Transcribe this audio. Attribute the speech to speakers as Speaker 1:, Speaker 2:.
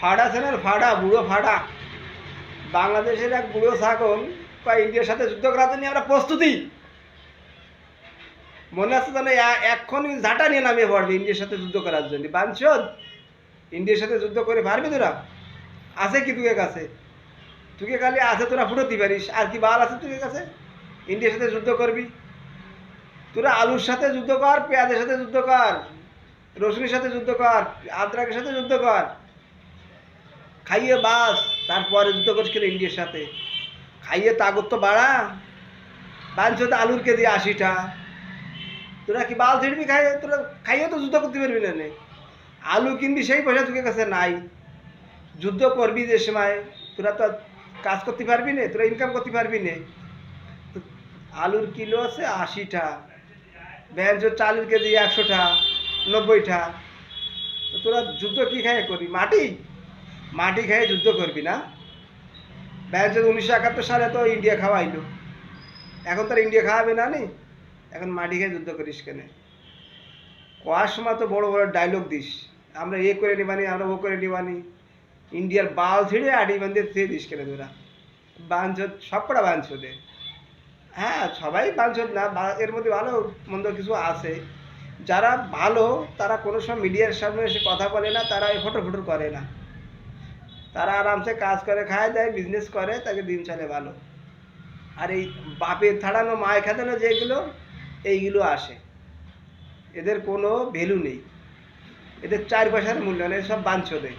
Speaker 1: ফাড়া আছে না, ফাড়া, বুড়ো ফাড়া, বাংলাদেশের এক বুড়ো ছাগল কয় ইন্ডিয়ার সাথে যুদ্ধ করার জন্য আমরা প্রস্তুতি। মনে আছে যেন এক্ষুনি ঝাঁটা নিয়ে নামিয়ে পড়বে ইন্ডিয়ার সাথে যুদ্ধ করার জন্য। বাঞ্চদ, ইন্ডিয়ার সাথে যুদ্ধ করে পারবি তোরা? আছে কি তোকে কাছে? তোকে খালি আছে তোরা ফুটোতে পারিস, আর কি বাল আছে তোকে কাছে ইন্ডিয়ার সাথে যুদ্ধ করবি? তোরা আলুর সাথে যুদ্ধ কর, পেঁয়াজের সাথে যুদ্ধ কর, রসুনের সাথে যুদ্ধ কর, আদ্রাকের সাথে যুদ্ধ কর, খাইয়ে বাস, তারপরে যুদ্ধ করিস কেন ইন্ডিয়ার সাথে? খাইয়ে তাগত তো বাড়া। বাঞ্চদ আলুর কেজি 80টা, তোরা কি বাল ছিড়বি? খাইয়ে তোরা খাইয়ে তো যুদ্ধ করতে পারবি না। নে আলু কিনবি, সেই পয়সা তোকে কাছে নাই। যুদ্ধ করবি যে সময়, তোরা তো কাজ করতে পারবি না, তোরা ইনকাম করতে পারবি না। আলুর কিলো আছে 80টা, ব্যাঞ্চোর চালের কেজি 100টা, 90টা। তো তোরা যুদ্ধ কি খাইয়ে করবি? মাটি মাটি খাইয়ে যুদ্ধ করবি না? ব্যাঞ্চোর 1971 সালে তো ইন্ডিয়া খাওয়াইলো, এখন তার ইন্ডিয়া খাওয়াবে না নি? এখন মাটি খেয়ে যুদ্ধ করিস কেন? কোয়ার সময় তো বড় বড় ডায়লগ দিস, আমরা এ করে নিবানি, আমরা ও করে নিবানি। ইন্ডিয়ার বাল ছিঁড়ে আডি বান্ধে থুয়ে দিস কেন তোরা? বাঞ্চদ, সবকটা বাঞ্চদে। হ্যাঁ, সবাই বাঞ্চদ না, এর মধ্যে ভালো মন্দ কিছু আছে। যারা ভালো তারা কোনো সময় মিডিয়ার সামনে এসে কথা বলে না, তারা এই ফটো ফটো করে না, তারা আরামসে কাজ করে খায় দেয়, বিজনেস করে, তাকে দিন চলে ভালো। আর এই বাপের থাড়ানো মায় খাদানো যেগুলো, এইগুলো আসে, এদের কোনো ভ্যালু নেই, এদের 4 পয়সার মূল্য নেই, সব বাঞ্চদে।